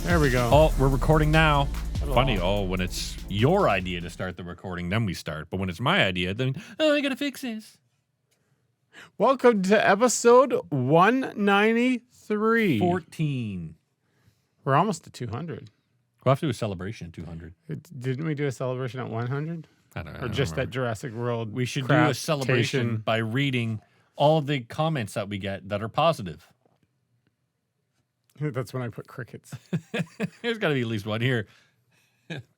There we go. Oh, we're recording now. Hello. Funny, when it's your idea to start the recording, then we start. But when it's my idea, then, I gotta fix this. Welcome to episode 193. 14. We're almost to 200. We'll have to do a celebration at 200. Didn't we do a celebration at 100? I don't know. Or just at Jurassic World? We should do a celebration by reading all the comments that we get that are positive. That's when I put crickets. There's got to be at least one here.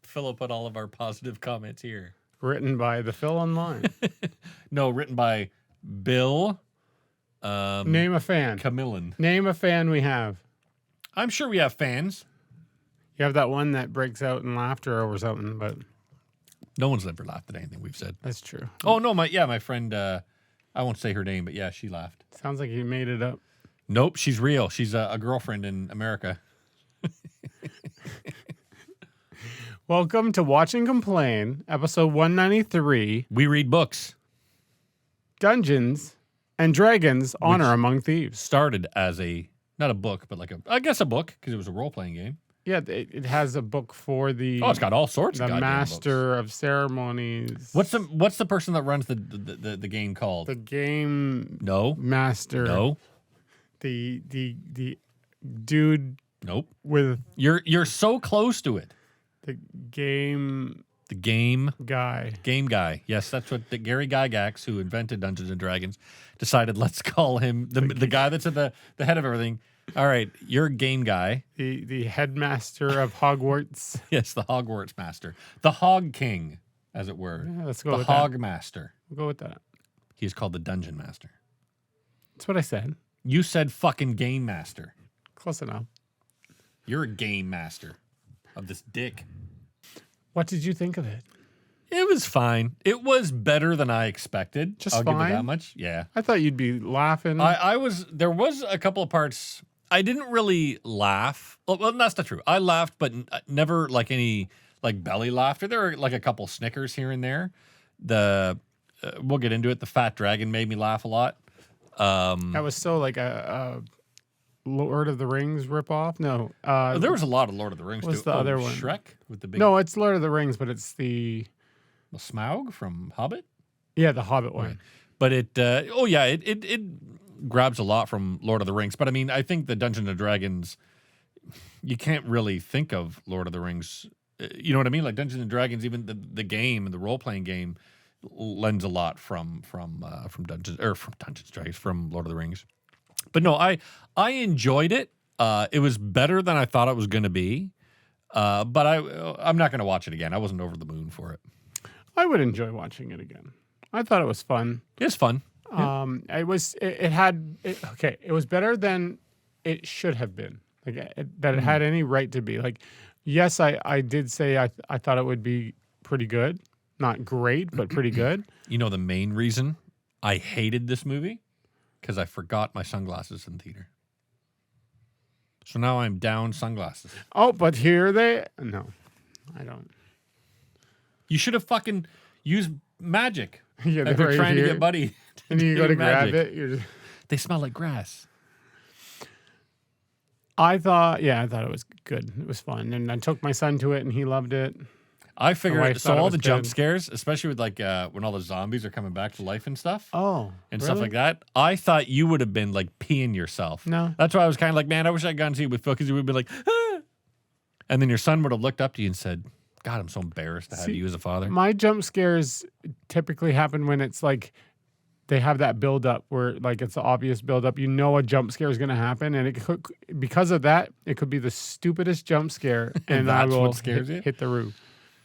Phil put all of our positive comments here. Written by the Phil Online. No, written by Bill. Name a fan. Camillan. Name a fan we have. I'm sure we have fans. You have that one that breaks out in laughter or something, but No one's ever laughed at anything we've said. that's true. Oh, no, my friend, I won't say her name, but yeah, she laughed. Sounds like you made it up. Nope, she's real. She's a girlfriend in America. Welcome to Watch and Complain, episode 193, We read books. Dungeons and Dragons, Honor Among Thieves. Started as not a book, but I guess a book, because it was a role-playing game. Yeah, it has a book for the Oh, it's got all sorts of the goddamn master of ceremonies. books. What's the person that runs the game called? The game No. master? No. The dude Nope. with You're so close to it. the game The game guy. guy. Yes, that's what Gary Gygax, who invented Dungeons and Dragons, decided. Let's call him the guy that's at the head of everything. All right, you're a game guy. The headmaster of Hogwarts. Yes, the Hogwarts master, the Hog King, as it were. Yeah, let's go The with Hog that. Master. We'll go with that. He's called the Dungeon Master. That's what I said. You said fucking Game Master. Close enough. You're a Game Master of this dick. What did you think of it? It was fine. It was better than I expected. Just I'll give fine? it that much. Yeah. I thought you'd be laughing. There was a couple of parts I didn't really laugh. Well, that's not true. I laughed, but never like any belly laughter. There were like a couple snickers here and there. We'll get into it. The fat dragon made me laugh a lot. That was so like a Lord of the Rings ripoff. No, there was a lot of Lord of the Rings. What's too. the other one? Shrek with the big. No, it's Lord of the Rings, but it's the Smaug from Hobbit. Yeah, the Hobbit one. Right. But it grabs a lot from Lord of the Rings. But I mean, I think the Dungeons and Dragons, you can't really think of Lord of the Rings. You know what I mean? Like Dungeons and Dragons, even the game and the role playing game lends a lot from Dungeons Dragons, from Lord of the Rings. But no, I enjoyed it. It was better than I thought it was going to be. But I'm not going to watch it again. I wasn't over the moon for it. I would enjoy watching it again. I thought it was fun. It's fun. It was better than it should have been. Like that it had any right to be. Like, yes, I did say I thought it would be pretty good. Not great, but pretty good. You know the main reason I hated this movie? Because I forgot my sunglasses in theater. So now I'm down sunglasses. Oh, but here no, I don't. You should have fucking used magic. Yeah, if you're trying to get Buddy. And you go to grab magic. it. You're just... They smell like grass. I thought it was good. It was fun. And I took my son to it and he loved it. I figured, so all the jump good. scares, especially with when all the zombies are coming back to life and stuff. Oh, and really? stuff like that. I thought you would have been like peeing yourself. No. That's why I was kind of like, man, I wish I'd gone to see it with Phil, because you would have been like, ah. And then your son would have looked up to you and said, God, I'm so embarrassed to have you as a father. My jump scares typically happen when it's like they have that build up where like it's the obvious build up. You know a jump scare is going to happen, and because of that, it could be the stupidest jump scare, and I That's will what scares you? hit the roof.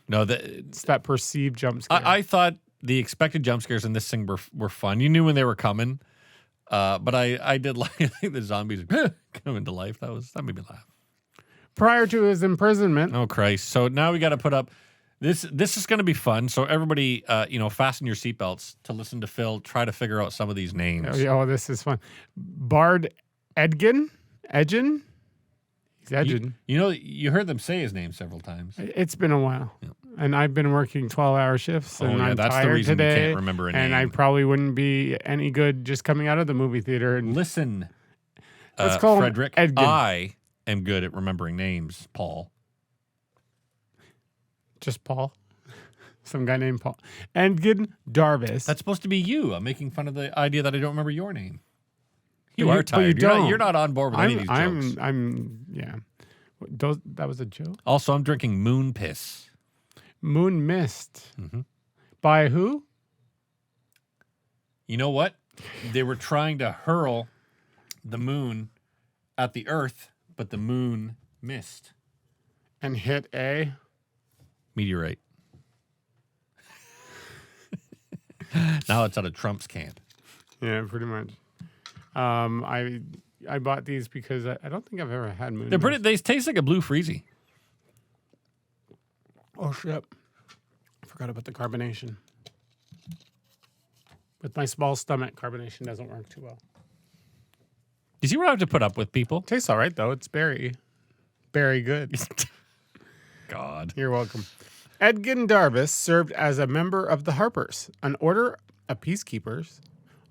No, It's that perceived jump scare. I thought the expected jump scares in this thing were fun. You knew when they were coming, but I did like the zombies coming to life. That made me laugh. Prior to his imprisonment. Oh Christ! So now we got to put up this. This is going to be fun. So everybody, fasten your seatbelts to listen to Phil try to figure out some of these names. Oh, this is fun. Bard Edgin. He's Edgin. You heard them say his name several times. It's been a while. Yeah. And I've been working 12-hour shifts, and I'm that's tired the reason today, you can't remember a name. and I probably wouldn't be any good just coming out of the movie theater. And Listen, let's call Frederick. him Edgin. I am good at remembering names, Paul. Just Paul. Some guy named Paul. Edgin Darvis. That's supposed to be you. I'm making fun of the idea that I don't remember your name. You But are but tired. don't. You're not on board with any of these jokes. Yeah. That was a joke? Also, I'm drinking moon piss. Moon Mist. Mm-hmm. By who? You know what? They were trying to hurl the moon at the Earth, but the moon missed. And hit a Meteorite. Now it's out of Trump's camp. Yeah, pretty much. I bought these because I don't think I've ever had Moon They're pretty. Mist. They taste like a blue freezy. Oh shit! Forgot about the carbonation. With my small stomach, carbonation doesn't work too well. You see what I have to put up with, people? Tastes all right though. It's very good. God. You're welcome. Edgin Darvis served as a member of the Harpers, an order of peacekeepers,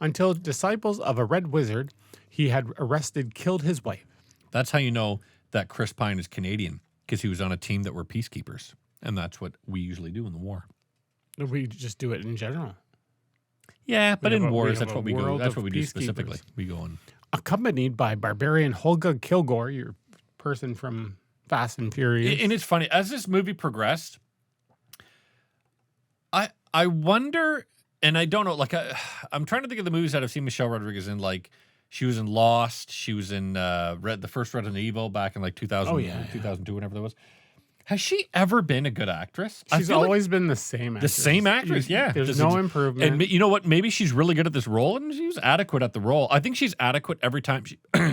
until disciples of a red wizard he had arrested killed his wife. That's how you know that Chris Pine is Canadian, because he was on a team that were peacekeepers. And that's what we usually do in the war. We just do it in general. Yeah, but We in have a- we wars, have that's a what we go. world That's of what we do peacekeepers. specifically. We go in. Accompanied by barbarian Holga Kilgore, your person from Fast and Furious. And it's funny, as this movie progressed, I wonder, and I don't know, like, I'm trying to think of the movies that I've seen Michelle Rodriguez in, like, she was in Lost, she was in the first Resident Evil back in, like, 2000, 2002, whenever that was. Has she ever been a good actress? She's always been the same actress. The same actress, yeah. There's no improvement. And you know what? Maybe she's really good at this role, and she was adequate at the role. I think she's adequate every time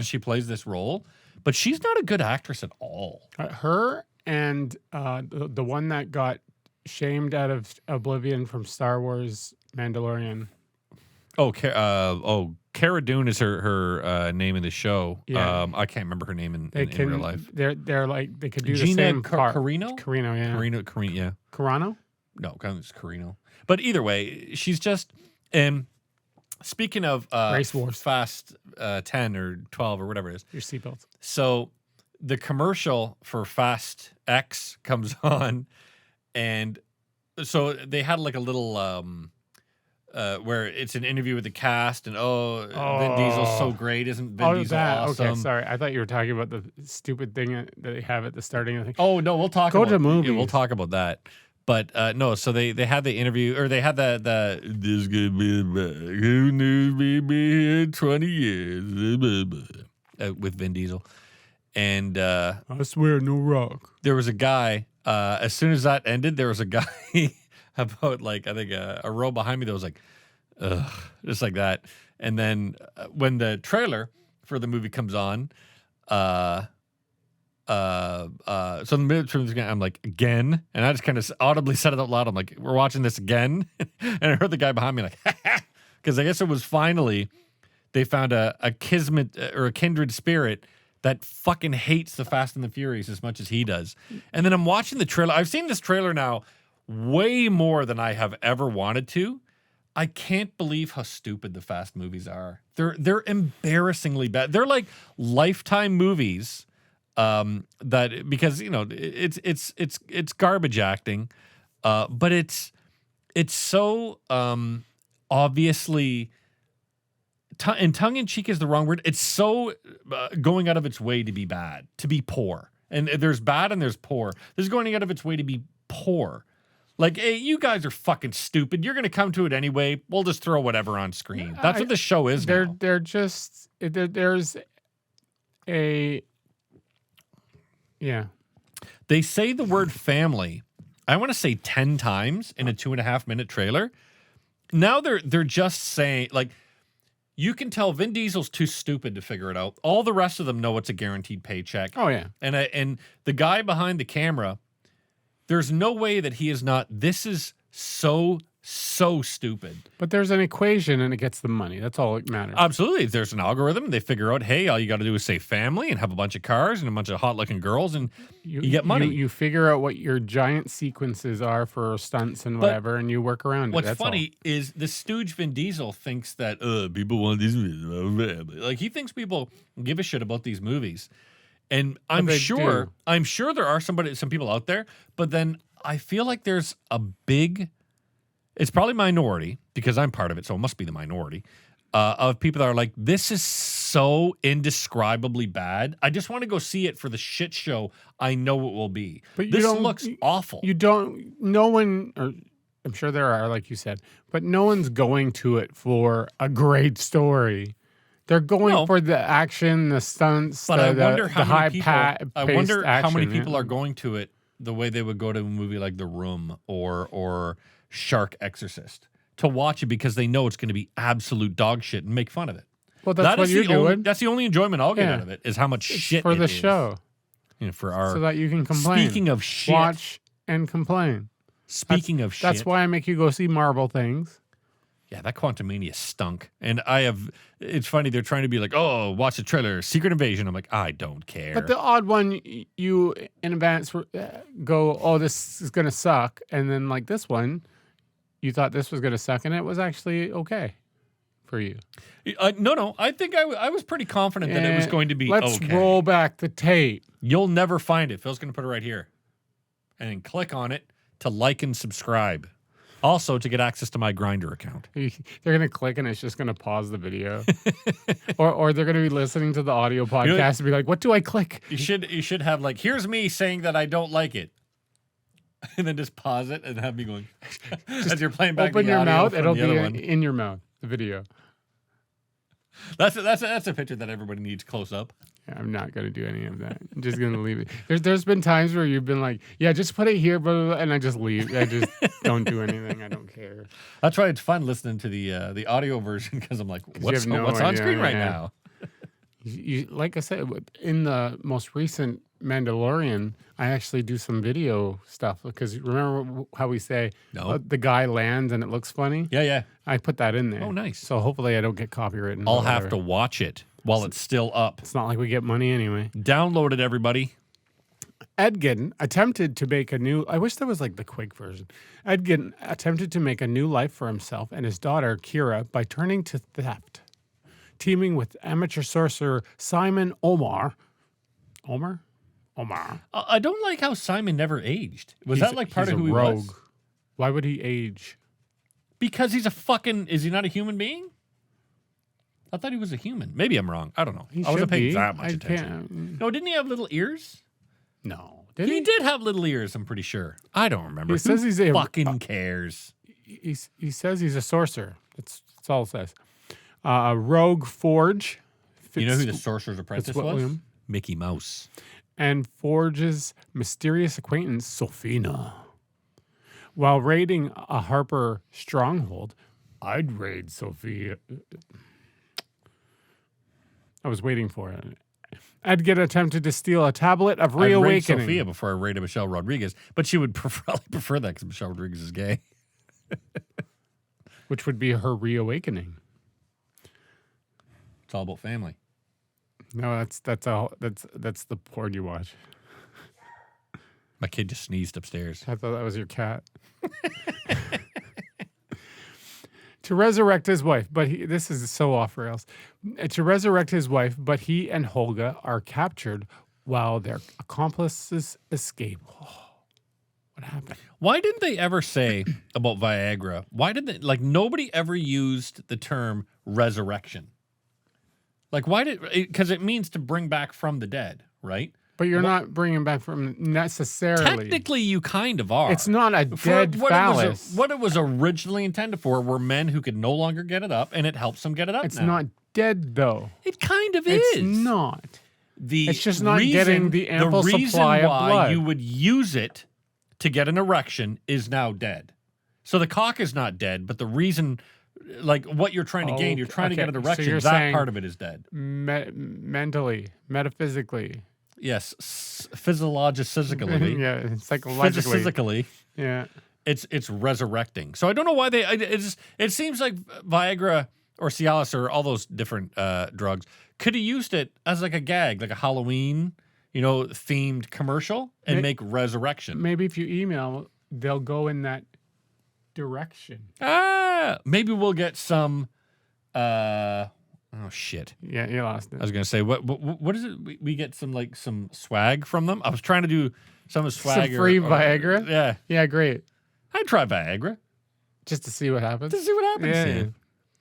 she plays this role, but she's not a good actress at all. Her and the one that got shamed out of oblivion from Star Wars Mandalorian. Cara Dune is her name in the show. Yeah. I can't remember her name in real life. They're like they could do the Gina same part. Carino? Carino, yeah. Carino, yeah. Carano? No, it's Carino. But either way, she's just. Speaking of Race Wars. Fast 10 or 12 or whatever it is. Your seatbelts. So the commercial for Fast X comes on, and so they had like a little where it's an interview with the cast, and Vin Diesel's so great, isn't Vin Diesel awesome? Okay, sorry. I thought you were talking about the stupid thing that they have at the starting of the thing. Oh no, we'll talk. Go about to movies. Yeah, we'll talk about that. But no, so they had the interview, or they had the this could be back. Who knew we'd be here 20 years with Vin Diesel, and I swear, no rock. there was a guy. As soon as that ended, there was a guy about like I think a row behind me that was like, ugh, just like that. And then when the trailer for the movie comes on, so in the middle, I'm like, again, and I just kind of audibly said it out loud. I'm like, we're watching this again, and I heard the guy behind me like, because I guess it was finally they found a kismet or a kindred spirit that fucking hates the Fast and the Furious as much as he does. And then I'm watching the trailer. I've seen this trailer now way more than I have ever wanted to. I can't believe how stupid the Fast movies are. They're embarrassingly bad. They're like Lifetime movies. That because you know it's garbage acting, but it's so obviously and tongue in cheek is the wrong word. It's so going out of its way to be bad, to be poor, and there's bad and there's poor. This is going out of its way to be poor. Like, hey, you guys are fucking stupid. You're going to come to it anyway. We'll just throw whatever on screen. That's what the show is now. They're just there's a. Yeah. They say the word family, I want to say 10 times in a 2.5 minute trailer. Now they're just saying, like, you can tell Vin Diesel's too stupid to figure it out. All the rest of them know it's a guaranteed paycheck. Oh, yeah. And the guy behind the camera, there's no way that he is not, this is so stupid. But there's an equation and it gets the money. That's all that matters. Absolutely. There's an algorithm. They figure out, hey, all you got to do is say family and have a bunch of cars and a bunch of hot-looking girls, and you get money. You figure out what your giant sequences are for stunts and whatever, and you work around it. What's That's funny is the stooge Vin Diesel thinks that people want these movies. Like, he thinks people give a shit about these movies. And I'm they sure, do. I'm sure there are some people out there, but then I feel like there's a big, it's probably minority because I'm part of it, so it must be the minority of people that are like, this is so indescribably bad. I just want to go see it for the shit show I know it will be. But you this don't- looks awful. You don't. No one. Or I'm sure there are, like you said, but no one's going to it for a great story. They're going No. for the action, the stunts, But the, I wonder the how high many people. I paced wonder how many action, people yeah. are going to it the way they would go to a movie like The Room or Shark Exorcist to watch it because they know it's going to be absolute dog shit and make fun of it. Well, that's what you're doing. That's the only enjoyment I'll get Yeah. out of it is how much shit for it the is. show, You know, for our so that you can complain. Speaking of shit, watch and complain. speaking of shit, That's why I make you go see Marvel things. yeah, that Quantumania stunk. And it's funny, they're trying to be like, oh, watch the trailer, Secret Invasion. I'm like, I don't care. But the odd one, you in advance go, oh, this is going to suck. And then like this one, you thought this was going to suck and it was actually okay for you. No, I think I was pretty confident that it was going to be Let's okay. roll back the tape. You'll never find it. Phil's going to put it right here. And then click on it to like and subscribe. Also, to get access to my Grindr account. They're going to click and it's just going to pause the video. or they're going to be listening to the audio podcast and be like, what do I click? You should have like, here's me saying that I don't like it. And then just pause it and have me going. As you're playing back Open the your audio mouth. from It'll the other be one. in your mouth, the video. That's a picture that everybody needs close up. Yeah, I'm not going to do any of that. I'm just going to leave it. There's been times where you've been like, yeah, just put it here, blah, blah, blah, and I just leave. I just don't do anything. I don't care. That's why it's fun listening to the audio version because I'm like, what's no on idea, screen right yeah. now? You, like I said, in the most recent Mandalorian, I actually do some video stuff because remember how we say No. the guy lands and it looks funny? Yeah. I put that in there. Oh, nice. So hopefully I don't get copywritten. I'll have to watch it while it's still up. It's not like we get money anyway. Download it, everybody. Edgin attempted to make a new. I wish there was like the quick version. Edgin attempted to make a new life for himself and his daughter Kira by turning to theft, teaming with amateur sorcerer Simon Omar. Omar. I don't like how Simon never aged. Was that like part He's of a who he rogue. was? Why would he age? Because he's a fucking. Is he not a human being? I thought he was a human. Maybe I'm wrong. I don't know. He I wasn't should paying be. that much I attention. can't- No, didn't he have little ears? No, did He he? did have little ears. I'm pretty sure. I don't remember. He says Who he's a- fucking cares. He says he's a sorcerer. That's all it says. Rogue Forge. You know who the Fitz- Sorcerer's Apprentice what, was? William? Mickey Mouse. and Forge's mysterious acquaintance, Sophina. While raiding a Harper stronghold, I'd raid Sophia. I was waiting for it. Edgar attempted to steal a tablet of I'd raid reawakening. Sophia before I raided Michelle Rodriguez, but she would probably prefer that because Michelle Rodriguez is gay. Which would be her reawakening. It's all about family. No, that's the porn you watch. My kid just sneezed upstairs. I thought that was your cat. To resurrect his wife, but this is so off rails. To resurrect his wife, but he and Holga are captured while their accomplices escape. Oh, what happened? Why didn't they ever say about Viagra? Why did they, like, nobody ever used the term resurrection? Like, why did, because it means to bring back from the dead, right? But you're not bringing back from necessarily. Technically, you kind of are. It's not a For dead phallus. what it was originally intended for were men who could no longer get it up, and it helps them get it up It's now. not dead, though. It kind of It's is. not. It's just not getting the ample reason supply of why blood. you would use it to get an erection is now dead. So the cock is not dead, but the reason, like what you're trying to gain, you're trying to get an okay. So erection. you're That saying part of it is dead. Mentally, metaphysically. Yes, physiologically, Yeah, psychologically. physically, Yeah. it's resurrecting. So I don't know why they. It seems like Viagra or Cialis or all those different drugs could have used it as like a gag, like a Halloween, themed commercial, and make resurrection. Maybe if you email, they'll go in that direction. Maybe we'll get some Oh shit! Yeah, you lost it. I was gonna say what is it? We get some swag from them. I was trying to do some swag. Some free Viagra? Yeah, Yeah, great. I'd try Viagra Just to see what happens. to see what happens.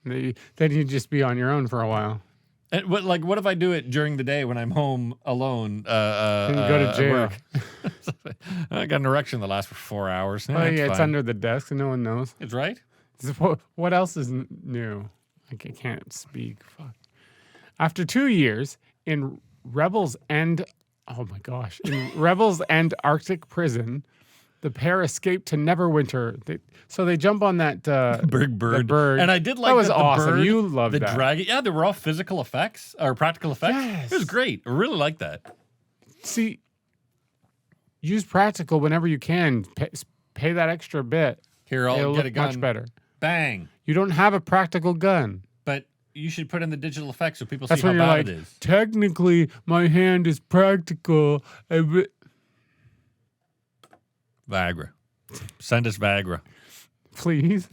Yeah. Then you'd just be on your own for a while. And what if I do it during the day when I'm home alone? Then you go to at jail. work? I got an erection that lasts for 4 hours. Oh, yeah, it's fine. under the desk and no one knows. It's right. What else is new? I can't speak. Fuck. After 2 years in Rebels and Rebels and Arctic prison, the pair escaped to Neverwinter. So they jump on that Big bird. the bird. And I did like that was the awesome. bird, You loved the that. dragon. Yeah, they were all physical effects or practical effects. Yes. It was great. I really like that. See, use practical whenever you can. Pay that extra bit. Here, I'll It'll get a look gun. much better. Bang. You don't have a practical gun. But you should put in the digital effects so people That's see how when you're bad like, it is. technically, my hand is practical. Viagra. Send us Viagra. Please.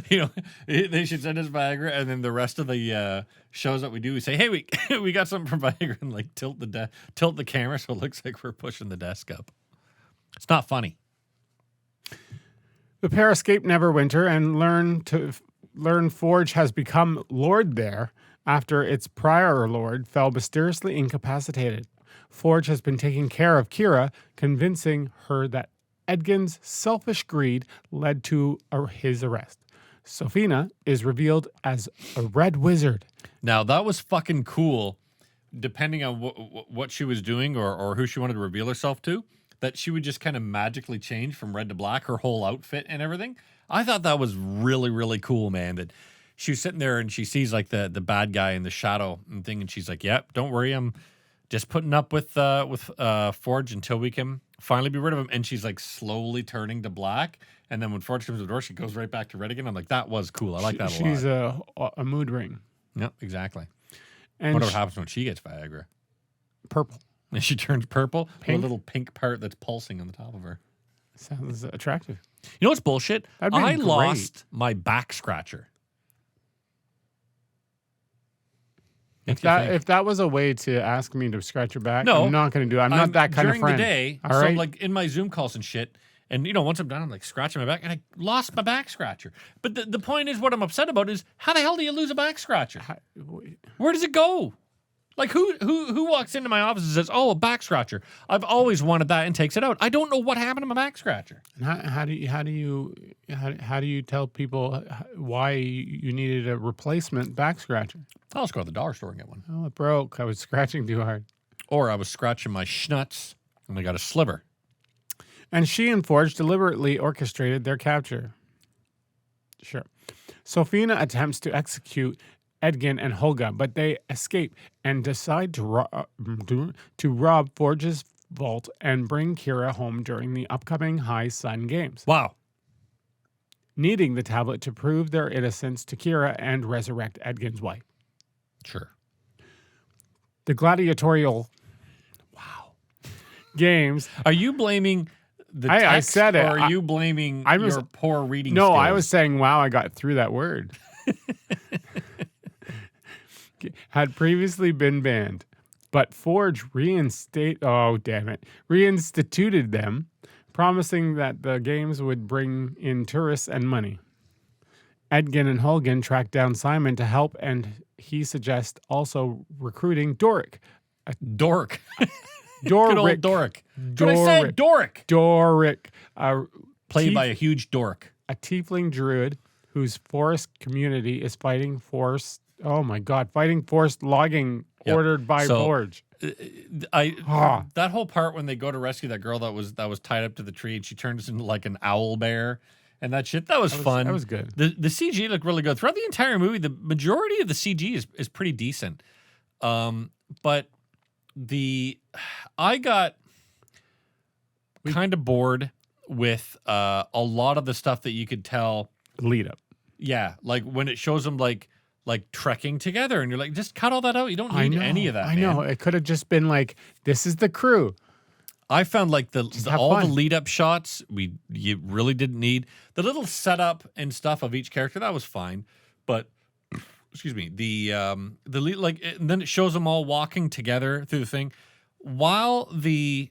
You know, they should send us Viagra, and then the rest of the shows that we do, we say, "Hey, we got something from Viagra," and like tilt the camera so it looks like we're pushing the desk up. It's not funny. The pair escape Neverwinter and learn Forge has become Lord there after its prior Lord fell mysteriously incapacitated. Forge has been taking care of Kira, convincing her that Edgin's selfish greed led to his arrest. Sophina is revealed as a red wizard. Now that was fucking cool. Depending on what she was doing or who she wanted to reveal herself to, that she would just kind of magically change from red to black, her whole outfit and everything. I thought that was really, really cool, man. That she was sitting there and she sees like the bad guy in the shadow and thing, and she's like, "Yep, don't worry, I'm just putting up with Forge until we can finally be rid of him." And she's like slowly turning to black, and then when Forge comes to the door, she goes right back to red again. I'm like, that was cool. I like that a lot. She's a mood ring. Yep, exactly. And Wonder what happens when she gets Viagra. purple. And she turns purple with a Pink? little pink part that's pulsing on the top of her. Sounds attractive. You know what's bullshit? That'd be I great. lost my back scratcher. If that was a way to ask me to scratch your back, No, I'm not going to do it. I'm not that kind of friend. During the day, all so right? like in my Zoom calls and shit, and once I'm done, I'm like scratching my back, and I lost my back scratcher. But the point is, what I'm upset about is, how the hell do you lose a back scratcher? Where does it go? Like who walks into my office and says, "Oh, a back scratcher. I've always wanted that," and takes it out. I don't know what happened to my back scratcher. And how do you tell people why you needed a replacement back scratcher? I'll just go to the dollar store and get one. Oh, it broke. I was scratching too hard. Or I was scratching my schnuts and I got a sliver. And she and Forge deliberately orchestrated their capture. Sure. Sophina attempts to execute Edgin and Holga, but they escape and decide to rob Forge's vault and bring Kira home during the upcoming High Sun Games, Wow. needing the tablet to prove their innocence to Kira and resurrect Edgin's wife. Sure. The gladiatorial games. Are you blaming the I text, said it. or are you blaming I was- your poor reading No, skills? I was saying, wow, I got through that word. Had previously been banned, but Forge reinstituted them, promising that the games would bring in tourists and money. Edgin and Holgan track down Simon to help, and he suggests also recruiting Doric. Dork. Good Doric. old Doric. But I said Doric. Doric. Played by a huge dork. a tiefling druid whose forest community is fighting forest. Oh my God! Fighting forced logging Yep. ordered by So- Forge. That whole part when they go to rescue that girl that was tied up to the tree and she turns into like an owl bear and that shit, that was fun. That was good. The CG looked really good throughout the entire movie. The majority of the CG is pretty decent, but I got kind of bored with a lot of the stuff that you could tell. Lead up. Yeah, like when it shows them like trekking together, and you're like, just cut all that out. You don't need any of that. I man. know. It could have just been like, this is the crew. I found like have all the fun. lead up shots you really didn't need. The little setup and stuff of each character, that was fine, but excuse me, the lead, like, and then it shows them all walking together through the thing, while the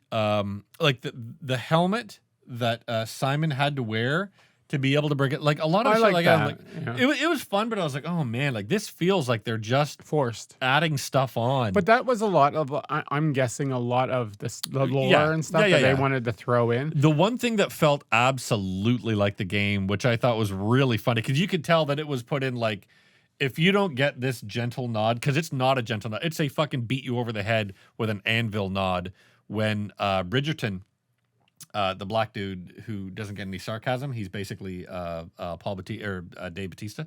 like the helmet that Simon had to wear to be able to break it, like a lot of I the shit, like like I'm that. like, Yeah. it was fun, but I was like, oh man, like this feels like they're just Forced. adding stuff on. But that was a lot of, I'm guessing, a lot of the lore Yeah. and stuff Yeah, that they yeah. wanted to throw in. The one thing that felt absolutely like the game, which I thought was really funny, because you could tell that it was put in like, if you don't get this gentle nod, because it's not a gentle nod, it's a fucking beat you over the head with an anvil nod. When Bridgerton, the black dude who doesn't get any sarcasm, he's basically Paul Batista or Dave Batista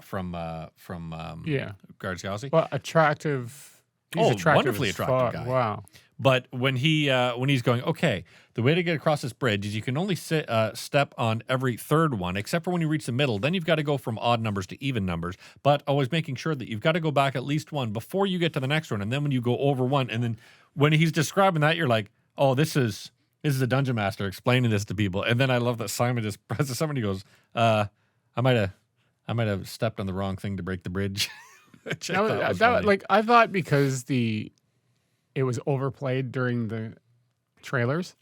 from Yeah. Guardians of the Galaxy. Well, attractive. He's attractive wonderfully as attractive fuck. guy. Wow. But when he's going, okay, the way to get across this bridge is you can only step on every third one, except for when you reach the middle. Then you've got to go from odd numbers to even numbers, but always making sure that you've got to go back at least one before you get to the next one. And then when you go over one, and then when he's describing that, you're like, oh, this is a dungeon master explaining this to people. And then I love that Simon just presses somebody, goes, I might have stepped on the wrong thing to break the bridge. Which I thought was funny. Like, I thought because it was overplayed during the trailers.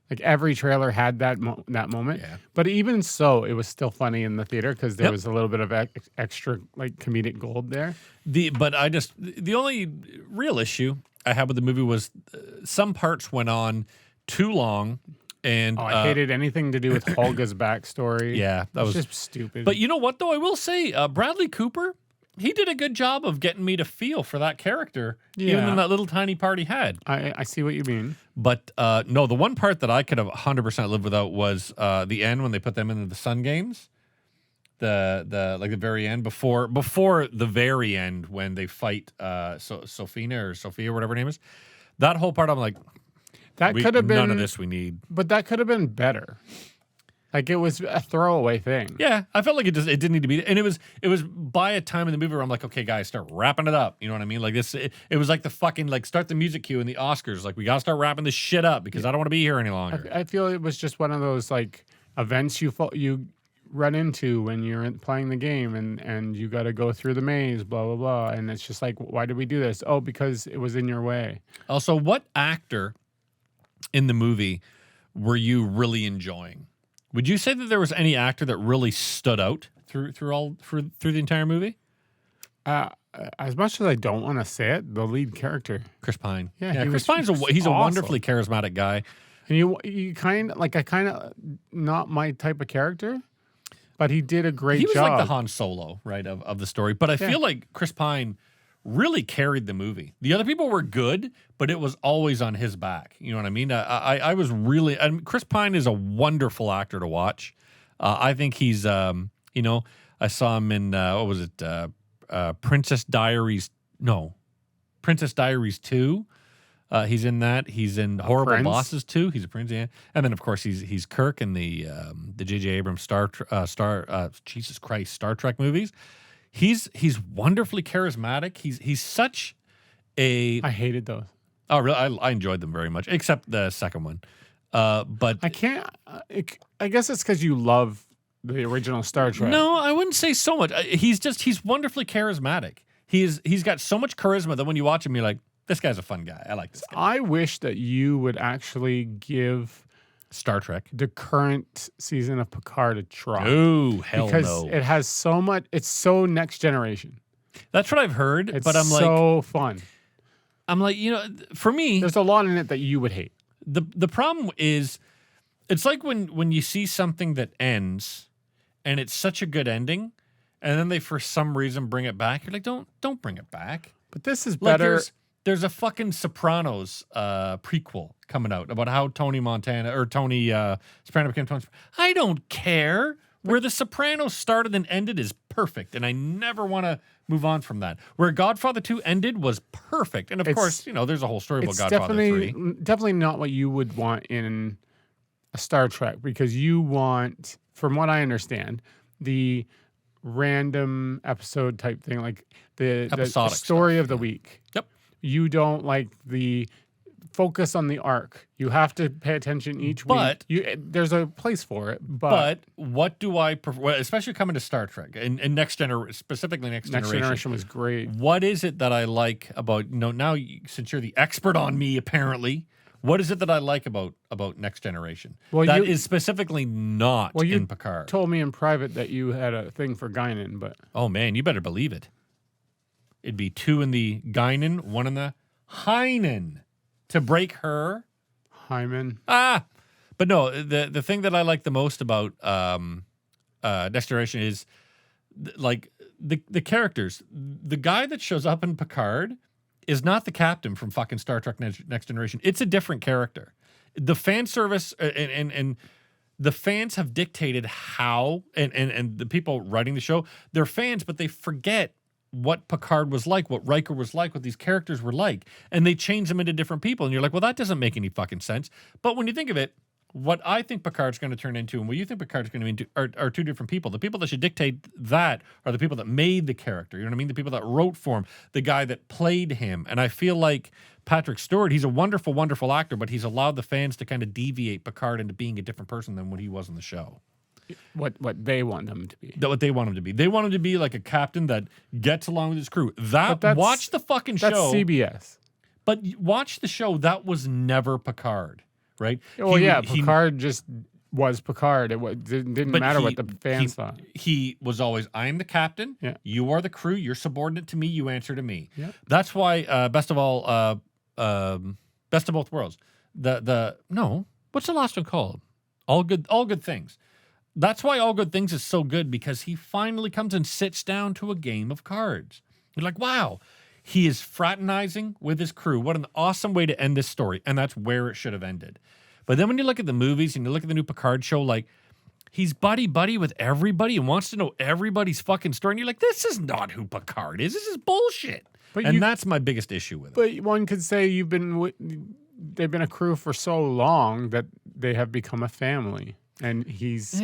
Like every trailer had that moment. Yeah. But even so, it was still funny in the theater because there Yep. was a little bit of extra like comedic gold there. But the only real issue I had with the movie was some parts went on too long, and I hated anything to do with Holga's backstory. Yeah, that was just stupid. But you know what, though? I will say Bradley Cooper, he did a good job of getting me to feel for that character, even Yeah. in that little tiny part he had. I see what you mean. But no, the one part that I could have 100% lived without was the end when they put them into the Sun Games. The like the very end before the very end when they fight Sophia or whatever her name is. That whole part I'm like, That could have been none of this we need. But that could have been better. Like it was a throwaway thing. Yeah, I felt like it didn't need to be, and it was by a time in the movie where I'm like, okay, guys, start wrapping it up. You know what I mean? Like this, it was like the fucking like start the music cue in the Oscars. Like we gotta start wrapping this shit up because I don't want to be here any longer. I feel it was just one of those like events you run into when you're playing the game and you got to go through the maze, blah blah blah, and it's just like, why did we do this? Oh, because it was in your way. Also, what actor in the movie were you really enjoying? Would you say that there was any actor that really stood out through the entire movie? As much as I don't want to say it, the lead character, Chris Pine. Yeah, yeah he Chris was Pine's he's a awesome. wonderfully charismatic guy. and you kind of not my type of character, but he did a great He was job. like the Han Solo, right, of the story. But I feel like Chris Pine really carried the movie. The other people were good, but it was always on his back. You know what I mean? I was really... And Chris Pine is a wonderful actor to watch. I think he's... I saw him in... what was it? Princess Diaries... No. Princess Diaries 2. He's in that. He's in Horrible prince? Bosses 2. He's a prince, yeah. And then, of course, he's Kirk in the J.J. Abrams Star Trek movies. He's wonderfully charismatic. He's such a... I hated those. Oh, really? I enjoyed them very much, except the second one. But I can't. I guess it's because you love the original Star Trek. no, I wouldn't say so much. He's wonderfully charismatic. He's got so much charisma that when you watch him, you're like, this guy's a fun guy. I like this guy. I wish that you would actually give Star Trek. the current season of Picard a try. Oh, hell because no. it has so much. It's so next generation. That's what I've heard, It's but I'm so fun. For me, There's a lot in it that you would hate. the problem is, it's like when you see something that ends, and it's such a good ending, and then they for some reason bring it back. You're like, don't bring it back. But this is Like better. there's a fucking Sopranos prequel coming out about how Tony Soprano became Tony. I don't care. Where the Sopranos started and ended is perfect, and I never want to move on from that. Where Godfather 2 ended was perfect, and of course, there's a whole story about It's Godfather 3. definitely not what you would want in a Star Trek, because you want, from what I understand, the random episode type thing, like the Episodic story stuff, of the week. Yep. You don't like the focus on the arc. You have to pay attention each But- week. There's a place for it, but what do I prefer, especially coming to Star Trek and Next Generation, specifically Next Generation. was great. What is it that I like about, now since you're the expert on me, apparently, what is it that I like about Next Generation? Well, that you- is specifically not Well, you in Picard. told me in private that you had a thing for Guinan, but Oh, man, you better believe it. It'd be 2 in the Guinan, 1 in the Heinen to break her. Hyman. But no, the thing that I like the most about Next Generation is the characters. The guy that shows up in Picard is not the captain from fucking Star Trek Next Generation. It's a different character. The fan service and the fans have dictated how, and the people writing the show, they're fans, but they forget what Picard was like, what Riker was like, what these characters were like, and they change them into different people. And you're like, well, that doesn't make any fucking sense. But when you think of it, what I think Picard's going to turn into and what you think Picard's going to into are 2 different people. The people that should dictate that are the people that made the character. You know what I mean? The people that wrote for him, the guy that played him. And I feel like Patrick Stewart, he's a wonderful, wonderful actor, but he's allowed the fans to kind of deviate Picard into being a different person than what he was in the show. What they want them to be. What they want him to be. They want him to be like a captain that gets along with his crew. Watch the fucking show. That's CBS. But watch the show. That was never Picard, right? Oh, Picard just was Picard. It didn't matter what the fans thought. He was always, I'm the captain. Yeah. You are the crew. You're subordinate to me. You answer to me. Yeah. That's why best of both worlds. What's the last one called? All good things. That's why All Good Things is so good, because he finally comes and sits down to a game of cards. You're like, wow, he is fraternizing with his crew. What an awesome way to end this story. And that's where it should have ended. But then when you look at the movies and you look at the new Picard show, like, he's buddy-buddy with everybody and wants to know everybody's fucking story. And you're like, this is not who Picard is. This is bullshit. That's my biggest issue with it. But one could say they've been a crew for so long that they have become a family. And he's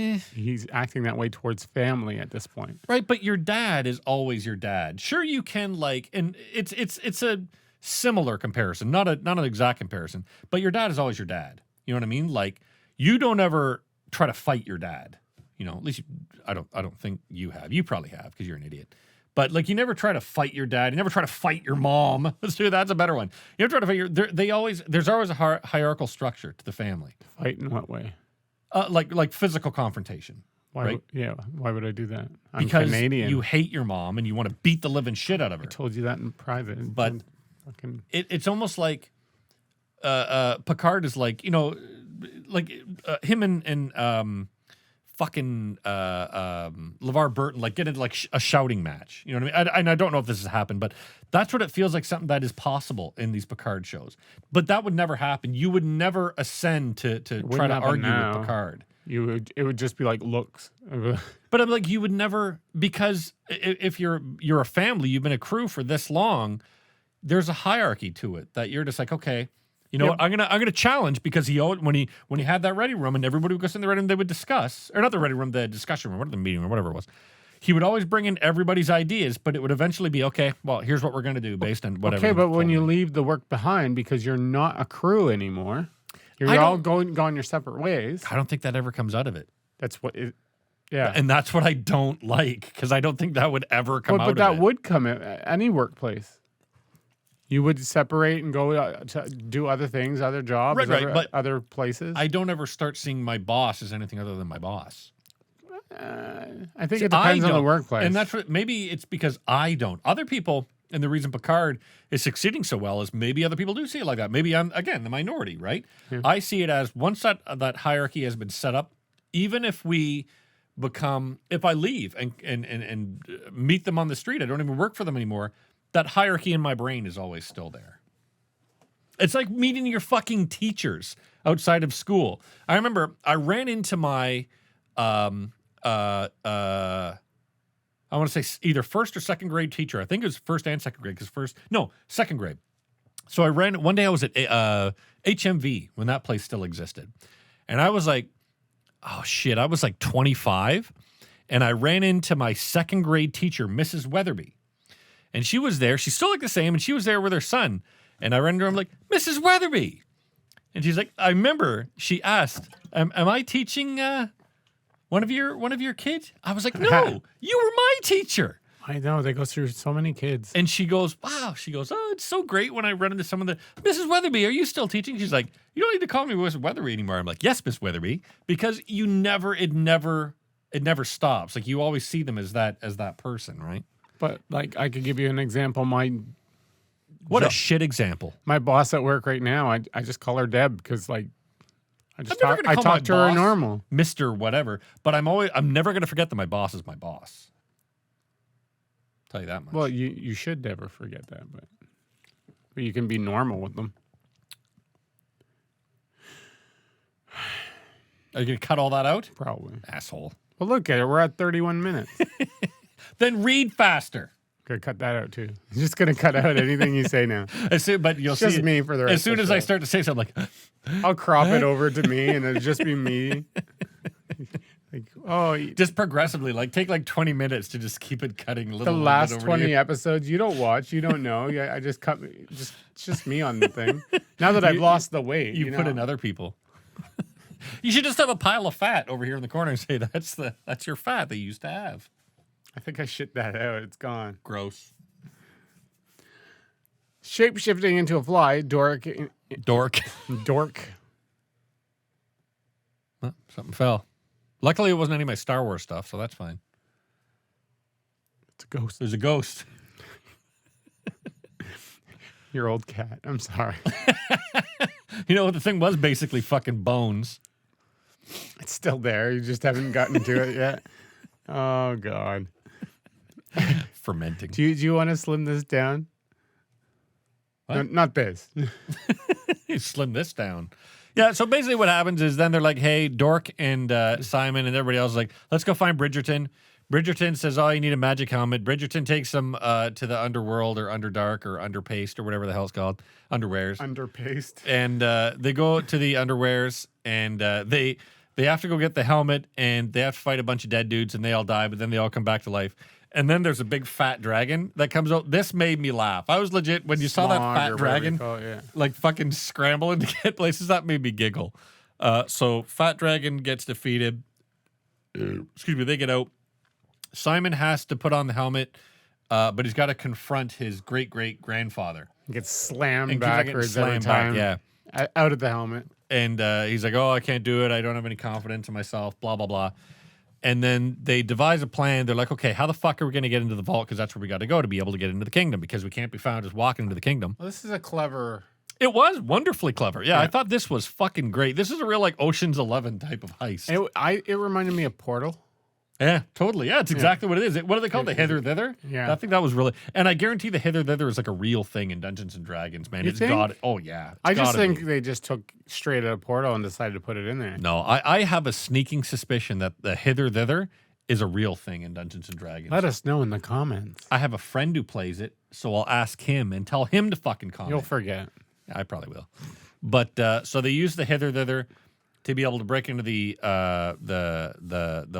acting that way towards family at this point. Right, but your dad is always your dad. Sure, you can and it's a similar comparison, not an exact comparison, but your dad is always your dad. You know what I mean? Like, you don't ever try to fight your dad. You know, at least I don't think you have. You probably have, because you're an idiot. But like, you never try to fight your dad. You never try to fight your mom. That's a better one. You never try to fight there's always a hierarchical structure to the family. Fight in what way? Like physical confrontation. Why? Right? Why would I do that? I'm because Canadian. You hate your mom and you want to beat the living shit out of her. I told you that in private. But it's almost like Picard is like, him and fucking LeVar Burton like get into like a shouting match. You know what I mean? And I don't know if this has happened, but that's what it feels like, something that is possible in these Picard shows. But that would never happen. You would never ascend to try to argue with Picard. It would just be like looks. But I'm like, you would never, because if you're a family, you've been a crew for this long, there's a hierarchy to it that you're just like, okay, you know what? I'm gonna challenge, because when he had that ready room and everybody would go sit in the ready room, they would discuss, or not the ready room, the discussion room, or the meeting room, whatever it was. He would always bring in everybody's ideas, but it would eventually be, okay, well, here's what we're gonna do based on whatever. Okay, but when you leave the work behind because you're not a crew anymore, you're all gone your separate ways. I don't think that ever comes out of it. That's what it. Yeah, and that's what I don't like, because I don't think that would ever come out of it. But that would come at any workplace. You would separate and go to do other things, other jobs, but other places. I don't ever start seeing my boss as anything other than my boss. I think it depends on the workplace. And that's what, maybe it's because I don't. Other people, and the reason Picard is succeeding so well is maybe other people do see it like that. Maybe I'm, again, the minority, right? Yeah. I see it as once that hierarchy has been set up, even if if I leave and meet them on the street, I don't even work for them anymore, that hierarchy in my brain is always still there. It's like meeting your fucking teachers outside of school. I remember I ran into my, I want to say either first or second grade teacher. I think it was first and second grade, second grade. So one day I was at HMV when that place still existed. And I was like, oh shit, I was like 25. And I ran into my second grade teacher, Mrs. Weatherby. And she was there. She still looked the same, and she was there with her son. And I ran into her, I'm like, Mrs. Weatherby. And she's like, I remember she asked, am I teaching one of your kids? I was like, no, you were my teacher. I know, they go through so many kids. And she goes, wow. She goes, oh, it's so great when I run into some of the, Mrs. Weatherby, are you still teaching? She's like, you don't need to call me Mrs. Weatherby anymore. I'm like, yes, Miss Weatherby, because it never stops. Like you always see them as that person, right? But like, I could give you an example. What a shit example. My boss at work right now, I just call her Deb because like I never gonna call talk my to her boss normal. Mr. Whatever, but I'm never going to forget that my boss is my boss. Tell you that much. Well, you should never forget that, but you can be normal with them. Are you going to cut all that out? Probably. Asshole. Well, look at it. We're at 31 minutes. Then read faster. Gonna cut that out too. I'm just gonna cut out anything you say now. But you'll It's see just it. me for the rest As soon of as the I show. start to say something, like, I'll crop it over to me, and it'll just be me. Like, just progressively, like take like 20 minutes to just keep it cutting a little. the bit last over 20 you. episodes you don't watch, you don't know. Yeah, I just cut. It's just me on the thing. Now that I've lost the weight, You put know? in other people. You should just have a pile of fat over here in the corner and say that's your fat that you used to have. I think I shit that out. It's gone. Gross. Shape shifting into a fly, dork. Dork. Well, something fell. Luckily, it wasn't any of my Star Wars stuff, so that's fine. It's a ghost. There's a ghost. Your old cat. I'm sorry. You know what the thing was? Basically fucking bones. It's still there. You just haven't gotten to it yet. Oh God. Fermenting. Do you want to slim this down? What? No, not this. You slim this down. Yeah, so basically what happens is then they're like, hey, Dork and Simon and everybody else is like, let's go find Bridgerton. Bridgerton says, oh, you need a magic helmet. Bridgerton takes them to the underworld or underdark or underpaste or whatever the hell it's called. Underwears. Underpaste. And they go to the underwears and they have to go get the helmet and they have to fight a bunch of dead dudes and they all die, but then they all come back to life. And then there's a big fat dragon that comes out. This made me laugh. I was legit, when you saw that Smog fat or whatever dragon, you call it, yeah. like fucking scrambling to get places, that made me giggle. So fat dragon gets defeated. Excuse me, they get out. Simon has to put on the helmet, but he's got to confront his great-great-grandfather. He gets slammed And keeps on getting backwards every slammed back, time. yeah. Out of the helmet. And he's like, oh, I can't do it. I don't have any confidence in myself, blah, blah, blah. And then they devise a plan. They're like, okay, how the fuck are we going to get into the vault? Because that's where we got to go to be able to get into the kingdom, because we can't be found just walking into the kingdom. Well, this is a clever... It was wonderfully clever. Yeah, I thought this was fucking great. This is a real like Ocean's 11 type of heist. It reminded me of Portal. Yeah, totally. Yeah, it's exactly what it is. What do they call it? The hither thither? Yeah. I think that was really, and I guarantee the hither thither is like a real thing in Dungeons and Dragons, man. You It's think? got it. Oh yeah. It's I just gotta think be. they just took straight out of Portal and decided to put it in there. No, I have a sneaking suspicion that the hither thither is a real thing in Dungeons and Dragons. Let us know in the comments. I have a friend who plays it, so I'll ask him and tell him to fucking comment. You'll forget. I probably will. But so they use the hither thither to be able to break into the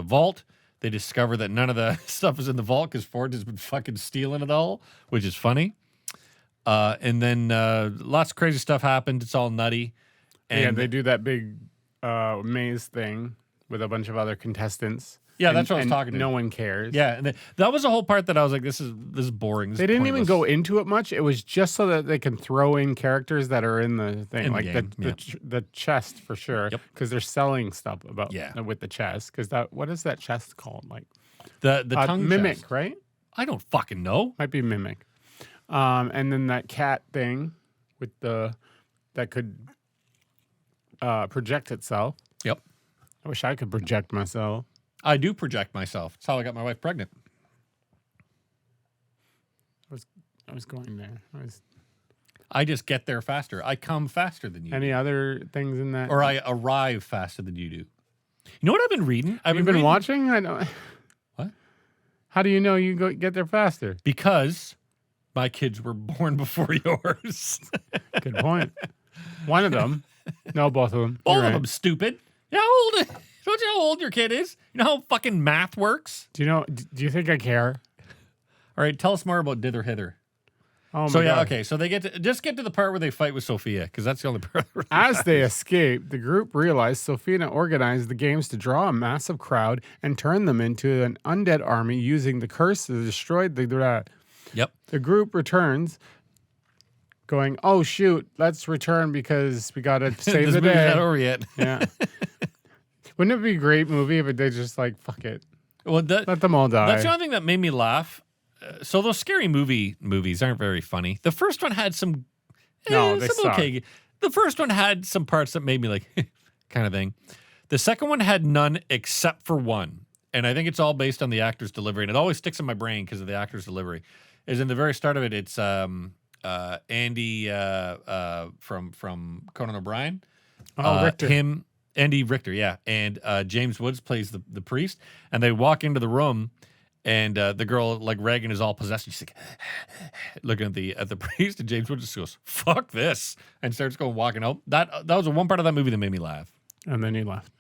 vault. They discover that none of the stuff is in the vault because Ford has been fucking stealing it all, which is funny. And then lots of crazy stuff happened. It's all nutty. And Yeah, they do that big maze thing with a bunch of other contestants. Yeah, that's what I was talking to. No one cares. Yeah, and that was the whole part that I was like, this is boring. This They is didn't even pointless. go into it much. It was just so that they can throw in characters that are in the thing, In the like game, yeah. the chest for sure. Yep. Because they're selling stuff about Yeah. with the chest. Because that, what is that chest called? Like the tongue mimic, chest. right? I don't fucking know. Might be mimic. And then that cat thing with that could project itself. Yep. I wish I could project myself. I do project myself. That's how I got my wife pregnant. I was going there. I just get there faster. I come faster than you. Any other things in that? Or I arrive faster than you do. You know what I've been reading? You've been reading- watching? I don't. What? How do you know you get there faster? Because my kids were born before yours. Good point. One of them. No, both of them. Both You're of right. them stupid. You know how old? Don't you know how old your kid is? You know how fucking math works? Do you know? Do you think I care? All right, tell us more about dither hither. Oh my So yeah, God. okay. So they get to the part where they fight with Sophia because that's the only part. That really As they matters. escape, the group realized Sophia organized the games to draw a massive crowd and turn them into an undead army using the curse that destroyed the. Yep. The group returns, going, "Oh shoot, let's return because we gotta save This the movie's day." not over yet. Yeah. Wouldn't it be a great movie if they just like fuck it, Well, let them all die? that's the only thing that made me laugh. So those scary movies aren't very funny. The first one had some, No, they some okay. The first one had some parts that made me like kind of thing. The second one had none except for one, and I think it's all based on the actor's delivery, and it always sticks in my brain because of the actor's delivery. Is in the very start of it. It's Andy from Conan O'Brien. Richter. Andy Richter, yeah, and James Woods plays the priest, and they walk into the room. And the girl, like Reagan, is all possessed. She's like looking at the priest, and James Woods just goes, "Fuck this," and starts going walking out. That was the one part of that movie that made me laugh. And then he left.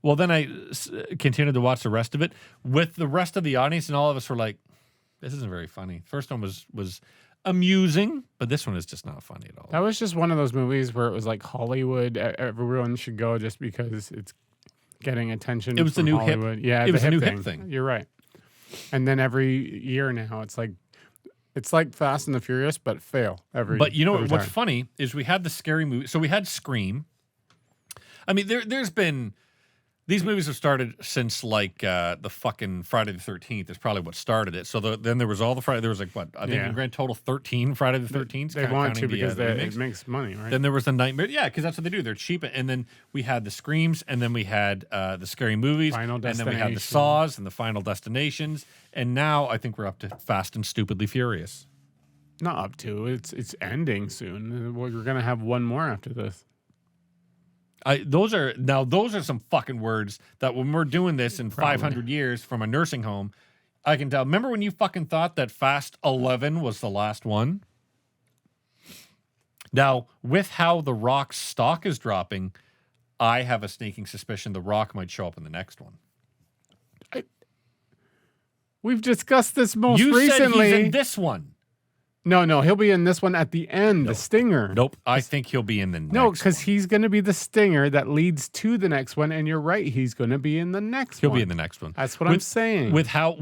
Well, then I continued to watch the rest of it with the rest of the audience, and all of us were like, "This isn't very funny." First one was amusing, but this one is just not funny at all. That was just one of those movies where it was like Hollywood. Everyone should go just because it's getting attention. It was the from new hip- Hollywood. Yeah, it was the new hip thing. You're right. And then every year now, it's like Fast and the Furious, but fail every. But you know every what's time. funny is we had the scary movie. So we had Scream. I mean, there's been these movies have started since like the fucking Friday the 13th is probably what started it. So then there was all the Friday. There was like what I think Yeah. in grand total 13 Friday the 13th. They want to because it makes money, right? Then there was the Nightmare. Yeah, because that's what they do. They're cheap. And then we had the Screams, and then we had the Scary Movies, Final and then we had the Destination. Saws and the Final Destinations. And now I think we're up to Fast and Stupidly Furious. Not up to. It's ending soon. We're gonna have one more after this. Those are some fucking words that when we're doing this in Probably. 500 years from a nursing home, I can tell. Remember when you fucking thought that Fast 11 was the last one? Now, with how The Rock's stock is dropping, I have a sneaking suspicion The Rock might show up in the next one. We've discussed this most You recently. said he's in this one. No, he'll be in this one at the end, the stinger. Nope. I think he'll be in the next No, because one. he's going to be the stinger that leads to the next one, and you're right, he's going to be in the next He'll one. be in the next one. That's what I'm saying. With how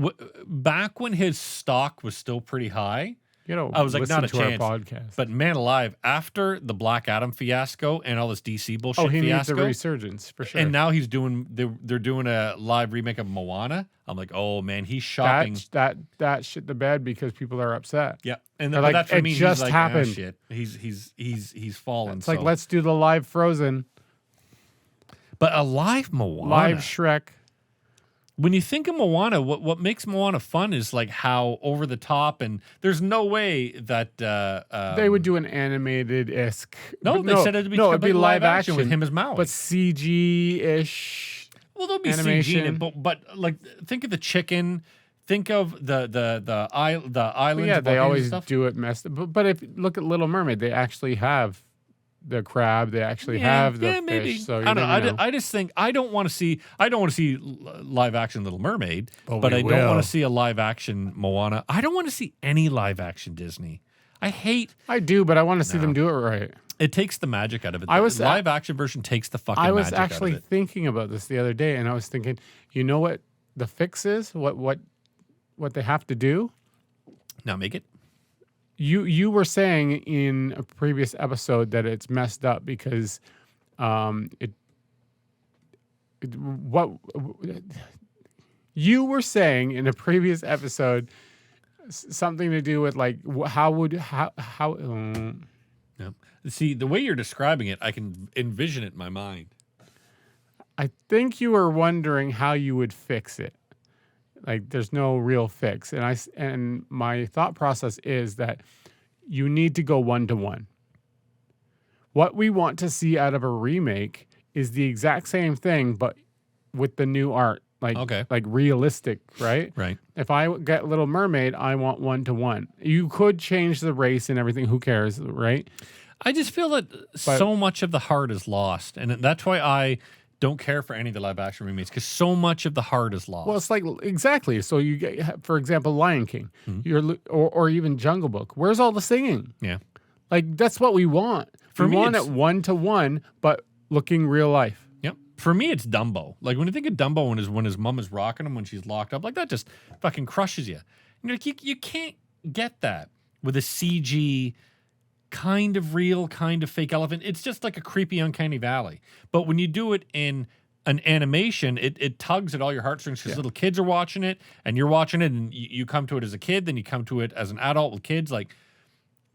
back when his stock was still pretty high, I was like, listen not a to our chance. podcast. But man alive, after the Black Adam fiasco and all this DC bullshit he needs a fiasco, resurgence for sure. and now he's doing they're doing a live remake of Moana. I'm like, oh man, he's shopping. that shit the bed because people are upset. Yeah, and They're but like, that's for it me. He's just like, happened. Ah, shit. He's fallen. It's like so. let's do the live Frozen, But a live Moana. live Shrek. When you think of Moana, what makes Moana fun is like how over the top, and there's no way that They would do an animated isk. No, they said it'd be live action with him as Maui. but CG ish. Well, there'll be animation. CG in it, but like think of the chicken. Think of the island. Yeah, they always stuff. do it messed. But if look at Little Mermaid, they actually have the crab. They actually have the fish. Maybe. So I don't know. know. I just think I don't want to see live action Little Mermaid, But but we I don't want will. to see a live action Moana. I don't want to see any live action Disney. I hate I do, but I want to see them do it right. it. Takes the magic out of it. I was- The live action version takes the fucking. I was magic out actually of it. thinking about this the other day, and I was thinking, you know what the fix is? What they have to do? Now make it. You were saying in a previous episode that it's messed up because you were saying in a previous episode something to do with like how Yep. See, the way you're describing it, I can envision it in my mind. I think you were wondering how you would fix it. Like there's no real fix. And my thought process is that you need to go 1-to-1. What we want to see out of a remake is the exact same thing, but with the new art. Like realistic, right? Right. If I get Little Mermaid, I want 1-to-1. You could change the race and everything. Who cares, right? I just feel that so much of the heart is lost, and that's why I don't care for any of the live action remakes because so much of the heart is lost. Well, it's like exactly. So you get, for example, Lion King, or even Jungle Book. Where's all the singing? yeah. Like that's what we want. For we me, want it's- it 1-to-1, but looking real life. Yep. For me, it's Dumbo. Like when you think of Dumbo when his mom is rocking him when she's locked up, like that just fucking crushes you. You can't get that with a CG kind of real, kind of fake elephant. It's just like a creepy, uncanny valley. But when you do it in an animation, it tugs at all your heartstrings because little kids are watching it, and you're watching it, and you come to it as a kid, then you come to it as an adult with kids. Like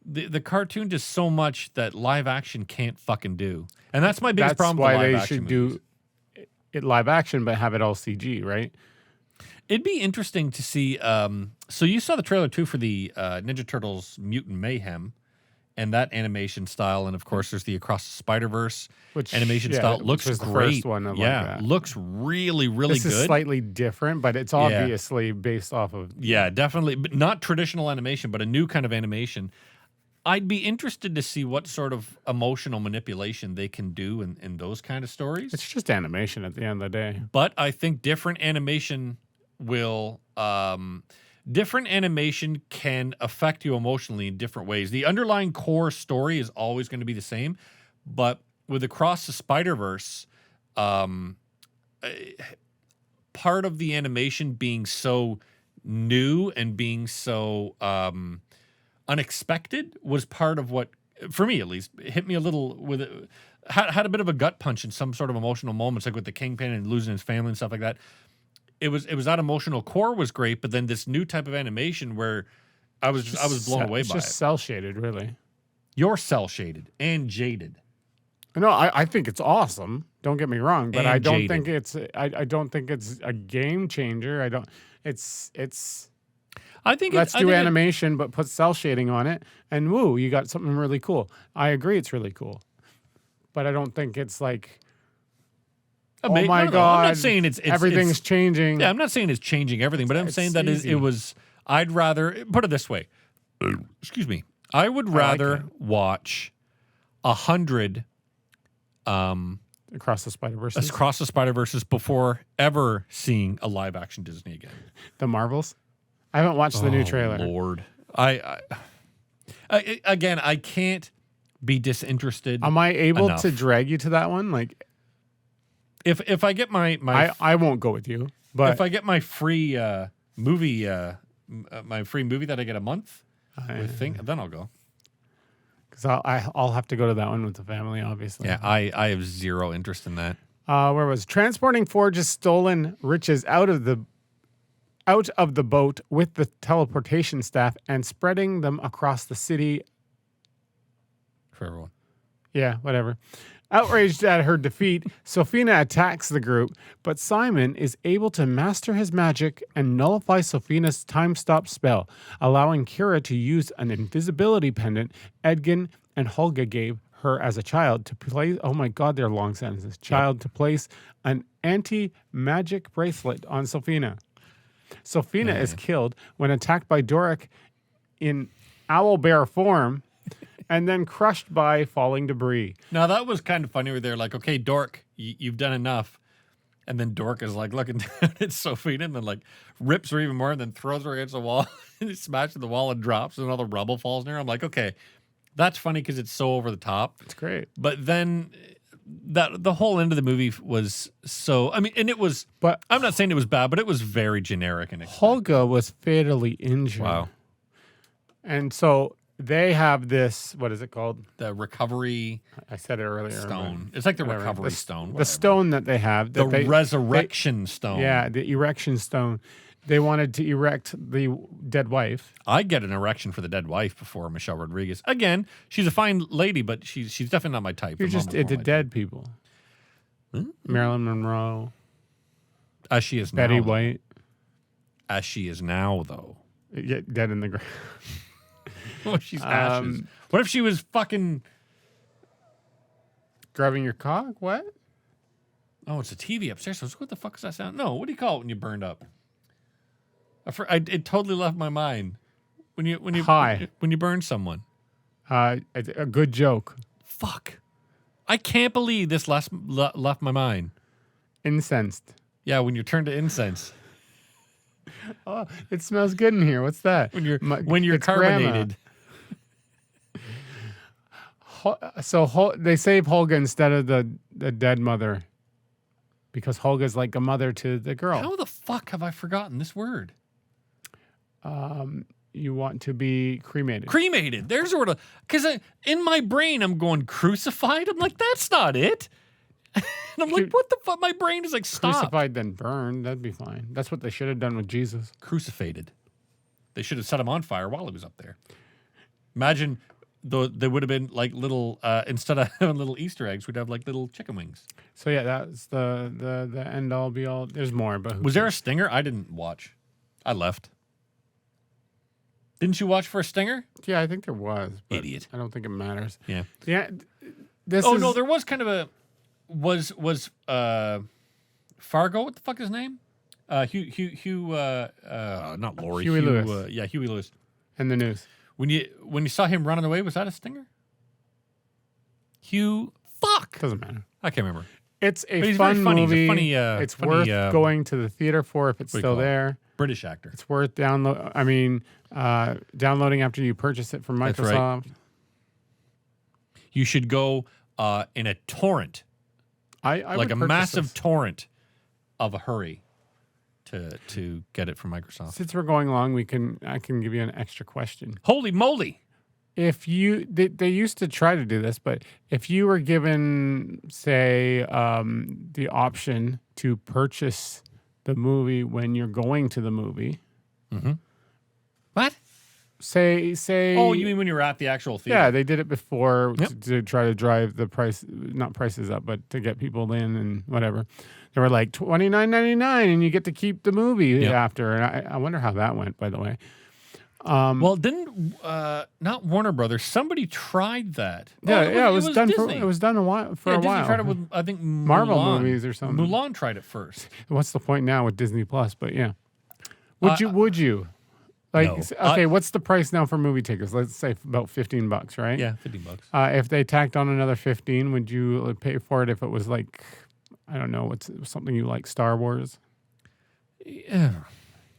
the cartoon does so much that live action can't fucking do, and that's my biggest problem. That's why with they live action should movies. do it live action, but have it all CG, right? It'd be interesting to see. So you saw the trailer too for the Ninja Turtles Mutant Mayhem, and that animation style, and of course there's the Across the Spider-Verse animation style. It looks which was great. the first one of like that. Looks really, really This good. is slightly different, but it's obviously based off of. Yeah, definitely, but not traditional animation, but a new kind of animation. I'd be interested to see what sort of emotional manipulation they can do in those kind of stories. It's just animation at the end of the day. But I think different animation can affect you emotionally in different ways. The underlying core story is always going to be the same, but with Across the Spider-Verse, part of the animation being so new and being so unexpected was part of what, for me at least, hit me a little with it. Had a bit of a gut punch in some sort of emotional moments, like with the Kingpin and losing his family and stuff like that. It was that emotional core was great, but then this new type of animation where I was blown away by it. It's just cell shaded, really. You're cell shaded and jaded. No, I think it's awesome. Don't get me wrong, but And I don't jaded. think it's I don't think it's a game changer. I don't. It's. I think Let's do animation, but put cell shading on it, and woo, you got something really cool. I agree, it's really cool, but I don't think it's like. Oh my God! I'm not saying it's everything's changing. Yeah, I'm not saying it's changing everything, but I'm It's saying that easy. it was. I'd rather put it this way. Excuse me. I would rather watch 100 Across the Spider-Verse. Across the Spider-Verses before ever seeing a live action Disney again. The Marvels. I haven't watched the new trailer. Lord, again, I can't be disinterested. Am I able enough. to drag you to that one? Like, if I get my I won't go with you, but if I get my free movie my free movie that I get a month with then I'll go. because I'll have to go to that one with the family, obviously. Yeah, I have zero interest in that. Where was transporting Forge's stolen riches out of the boat with the teleportation staff and spreading them across the city. For everyone. Yeah, whatever. Outraged at her defeat, Sophina attacks the group, but Simon is able to master his magic and nullify Sophina's time stop spell, allowing Kira to use an invisibility pendant Edgin and Holga gave her as a child to place. Oh my God, they're long sentences. Child to place an anti-magic bracelet on Sophina. Sophina is killed when attacked by Doric in owl bear form and then crushed by falling debris. Now that was kind of funny where they're like, okay, Dork, you've done enough. And then Dork is like looking down at Sophina and then like rips her even more and then throws her against the wall and he smashes the wall and drops and all the rubble falls near her. I'm like, okay, that's funny because it's so over the top. It's great. But then the whole end of the movie was so, I mean, and it was, But I'm not saying it was bad, but it was very generic and Holga was fatally injured. Wow. And so they have this, what is it called? The recovery I said it earlier. stone. It's like the Whatever. recovery The- stone. The whatever. stone that they have. The That they, resurrection stone. Yeah, the erection stone. They wanted to erect the dead wife. I'd get an erection for the dead wife before Michelle Rodriguez. Again, she's a fine lady, but she's definitely not my type. You're Her just mom was more into my dead people. Marilyn Monroe, type. As she is Betty now. White, As she is now, though. dead in the ground. What if she's ashes? What if she was fucking... Grabbing your cock? What? Oh, it's a TV upstairs. So what the fuck is that sound? No, what do you call it when you burned up? It totally left my mind. When you High. when you burn someone. It's a good joke. Fuck. I can't believe this left my mind. Incensed. Yeah, when you're turned to incense. Oh, it smells good in here. What's that? When you're It's grandma. carbonated. So they save Holga instead of the dead mother because Holga's like a mother to the girl. How the fuck have I forgotten this word? You want to be cremated. Cremated. There's sort of because in my brain I'm going crucified. I'm like, that's not it. And I'm like, what the fuck? My brain is like, stop. Crucified then burned. That'd be fine. That's what they should have done with Jesus. Crucifated. They should have set him on fire while he was up there. Imagine they would have been like little instead of having little Easter eggs, we'd have like little chicken wings. So yeah, that's the end all be all. There's more, but Was there a stinger? I didn't watch. I left. Didn't you watch for a stinger? Yeah, I think there was. But Idiot. I don't think it matters. Yeah. Yeah. This Oh is, no, there was kind of a was Fargo? What the fuck is his name? Hugh not Laurie. Huey Lewis. Yeah, Huey Lewis. in the news. When you saw him running away, was that a stinger? Hugh. Fuck. Doesn't matter. I can't remember. It's a But he's fun very funny. movie. He's a funny. It's funny, worth going to the theater for if it's what do you still call it? there. British actor. It's worth downloading after you purchase it from That's Microsoft. right. You should go in a torrent, I like would a purchase massive this. torrent of a hurry to get it from Microsoft. Since we're going long, I can give you an extra question. Holy moly! If they used to try to do this, but if you were given, say, the option to purchase the movie when you're going to the movie, What? say, Oh, you mean when you were at the actual theater? yeah, they did it before Yep. to try to drive the price, not prices up, but to get people in and whatever. They were like $29.99, and you get to keep the movie Yep. after. And I wonder how that went, by the way. Well, didn't not Warner Brothers? Somebody tried that. Yeah, it was done Disney. it was done a while for a Disney while. tried it with I think Marvel Mulan. movies or something. Mulan tried it first. What's the point now with Disney Plus? But yeah, would you like? No. Okay, what's the price now for movie tickets? Let's say about $15, right? Yeah, $15. If they tacked on another 15, would you pay for it if it was like, I don't know, what's something you like, Star Wars? Yeah.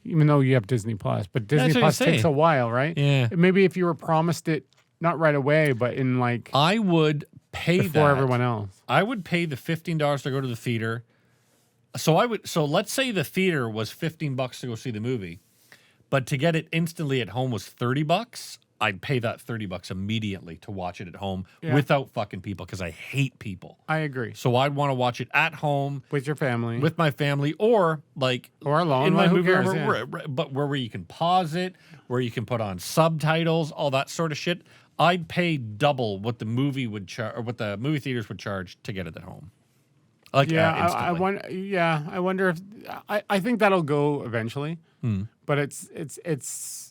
Even though you have Disney Plus, but Disney That's what Plus I takes say. a while, right? Yeah. Maybe if you were promised it not right away, but in like I would pay before that. everyone else. I would pay the $15 to go to the theater. So let's say the theater was $15 to go see the movie, but to get it instantly at home was $30. I'd pay that $30 immediately to watch it at home Yeah. without fucking people because I hate people. I agree. So I'd want to watch it at home With your family. with my family or like Or alone, in my well, who movie cares, room, yeah. but where you can pause it, where you can put on subtitles, all that sort of shit. I'd pay double what the movie would charge or what the movie theaters would charge to get it at home. Like I instantly. I wonder if I think that'll go eventually. But it's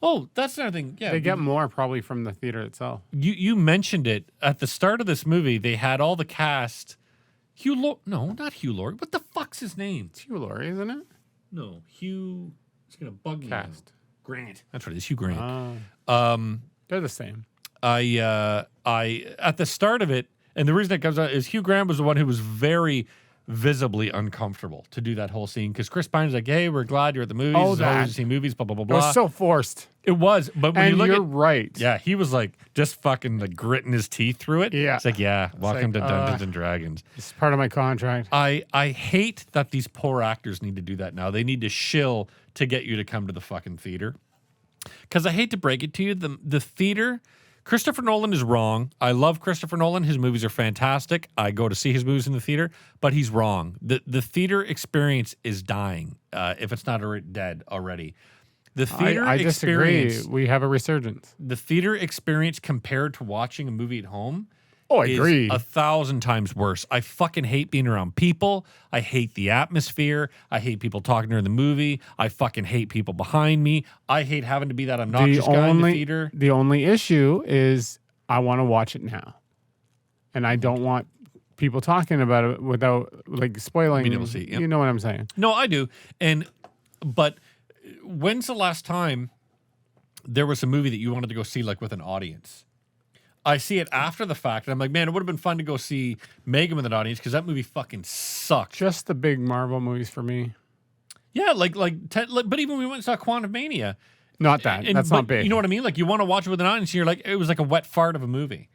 Oh, that's another thing. Yeah, they get more probably from the theater itself. you mentioned it at the start of this movie. They had all the cast. No, not Hugh Laurie. What the fuck's his name? It's Hugh Laurie, isn't it? No, Hugh. It's gonna bug me. now. Cast. Grant. That's what it is. Hugh Grant. They're the same. I at the start of it, and the reason it comes out is Hugh Grant was the one who was very visibly uncomfortable to do that whole scene because Chris Pine's like, "Hey, we're glad you're at the movies. Oh, It's always that. to see movies." Blah blah blah It blah. was so forced. It was, but when And you look you're at right. yeah, he was like just fucking like gritting his teeth through it. Yeah. It's like, yeah, welcome like, to Dungeons and Dragons. It's part of my contract. I hate that these poor actors need to do that now. They need to shill to get you to come to the fucking theater. Because I hate to break it to you, the theater, Christopher Nolan is wrong. I love Christopher Nolan. His movies are fantastic. I go to see his movies in the theater, but he's wrong. The theater experience is dying if it's not dead already. The theater I disagree. experience, We have a resurgence. the theater experience compared to watching a movie at home Oh, I is agree. 1,000 times worse. I fucking hate being around people. I hate the atmosphere. I hate people talking during the movie. I fucking hate people behind me. I hate having to be that obnoxious guy in the theater. The only issue is I want to watch it now, and I don't want people talking about it without like spoiling. Being able to see, yep. You know what I'm saying? No, I do. But when's the last time there was a movie that you wanted to go see like with an audience? I see it after the fact, and I'm like, man, it would have been fun to go see Megan with an audience because that movie fucking sucked. Just the big Marvel movies for me. Yeah, but even when we went and saw Quantumania. Not that. That's not big. You know what I mean? Like, you want to watch it with an audience, and you're like, it was like a wet fart of a movie.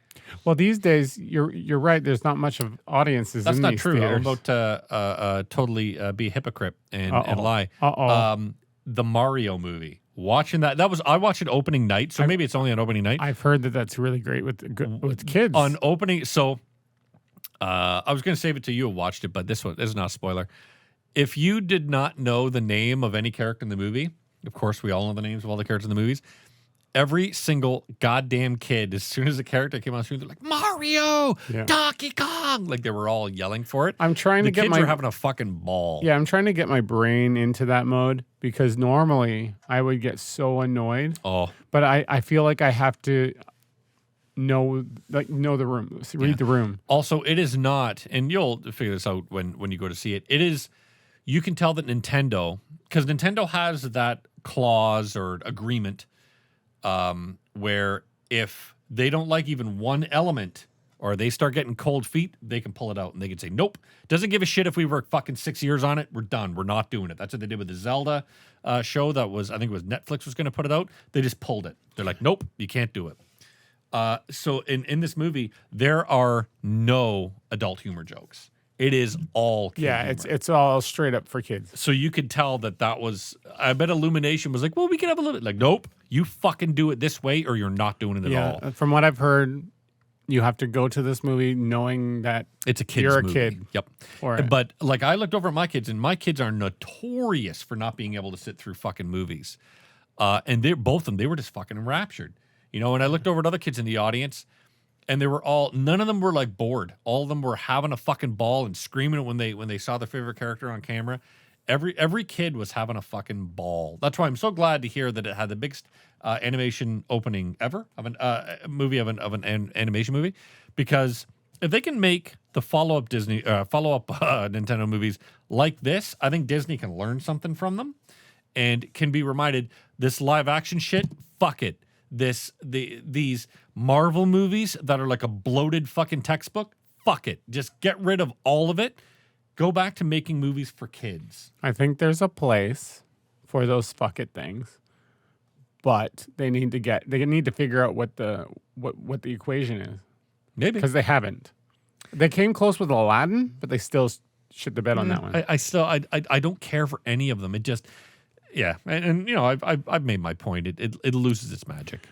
Well, these days, you're right. There's not much of audiences That's in not these true. theaters. I'm about to totally be a hypocrite and lie. Uh-oh. The Mario movie. Watching that I watched it opening night, so maybe it's only on opening night. I've heard that that's really great with kids. On opening, so I was going to save it till you watched it, but this is not a spoiler. If you did not know the name of any character in the movie, of course we all know the names of all the characters in the movies. Every single goddamn kid, as soon as the character came on screen, they're like, Mario, Donkey Kong. Like, they were all yelling for it. I'm trying to get kids were having a fucking ball. Yeah, I'm trying to get my brain into that mode because normally I would get so annoyed. Oh. But I feel like I have to know the room, read the room. Also, it is not, and you'll figure this out when you go to see it. It is, you can tell that Nintendo, because Nintendo has that clause or agreement where if they don't like even one element or they start getting cold feet, they can pull it out and they can say, nope, doesn't give a shit if we work fucking 6 years on it. We're done. We're not doing it. That's what they did with the Zelda show that was, I think it was Netflix was going to put it out. They just pulled it. They're like, nope, you can't do it. So in this movie, there are no adult humor jokes. It is all kid humor. It's all straight up for kids. So you could tell that was, I bet Illumination was like, well, we can have a little bit. Like, nope, you fucking do it this way or you're not doing it at all. From what I've heard, you have to go to this movie knowing that it's a kid's you're a movie. kid. Yep. Or but like, I looked over at my kids, and my kids are notorious for not being able to sit through fucking movies. And both of them, they were just fucking enraptured. You know, and I looked over at other kids in the audience, and they were none of them were like bored. All of them were having a fucking ball and screaming when they saw their favorite character on camera. Every kid was having a fucking ball. That's why I'm so glad to hear that it had the biggest animation opening ever of a movie of an animation movie, because if they can make the follow-up Nintendo movies like this, I think Disney can learn something from them and can be reminded, this live action shit, fuck it. These Marvel movies that are like a bloated fucking textbook, fuck it. Just get rid of all of it. Go back to making movies for kids. I think there's a place for those fuck it things, but they need to figure out what the equation is. Maybe because they haven't. They came close with Aladdin, but they still shit the bed on that one. I don't care for any of them. It just, yeah, and you know, I've made my point. It loses its magic.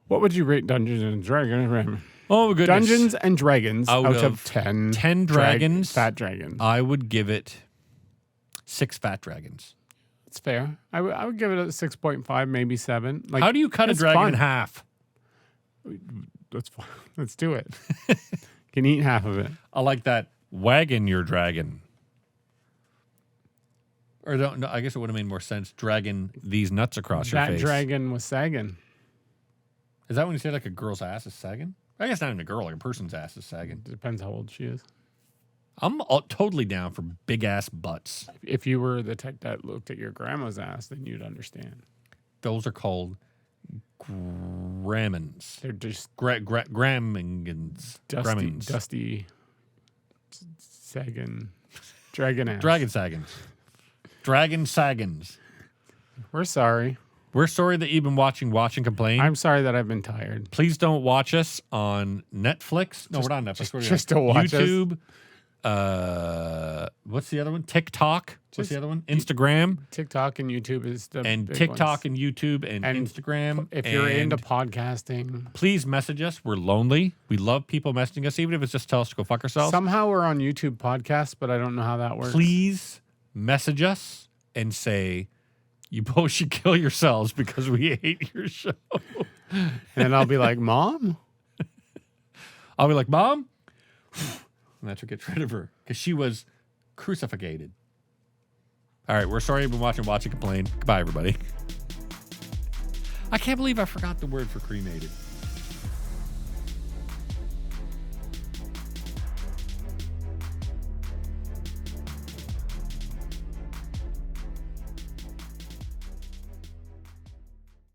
What would you rate Dungeons and Dragons? Oh goodness, Dungeons and Dragons out of 10. 10 dragons, fat dragons. I would give it 6 fat dragons. It's fair. I would give it a 6.5, maybe 7. Like, how do you cut a dragon in half? Let's do it. Can eat half of it. I like that. Wagon your dragon. Or no, I guess it would have made more sense. Dragging these nuts across your face. That dragon was sagging. Is that when you say like a girl's ass is sagging? I guess not even a girl, like a person's ass is sagging. Depends how old she is. I'm totally down for big ass butts. If you were the type that looked at your grandma's ass, then you'd understand. Those are called grammins. They're just grammings. Dusty, sagging, dragon ass. Dragon saggins. Dragon saggins. We're sorry. We're sorry that you've been watching and Complain. I'm sorry that I've been tired. Please don't watch us on Netflix. No, we're not on Netflix. Just don't watch YouTube. What's the other one? TikTok. What's the other one? Instagram. TikTok and YouTube is the and big TikTok ones. and YouTube and Instagram. If you're into podcasting, please message us. We're lonely. We love people messaging us, even if it's just tell us to go fuck ourselves. Somehow we're on YouTube podcasts, but I don't know how that works. Please message us and say, you both should kill yourselves because we hate your show. And I'll be like, Mom? I'll be like, Mom? And that's what gets rid of her because she was crucified. All right, we're sorry you've been watching and Complain. Goodbye, everybody. I can't believe I forgot the word for cremated.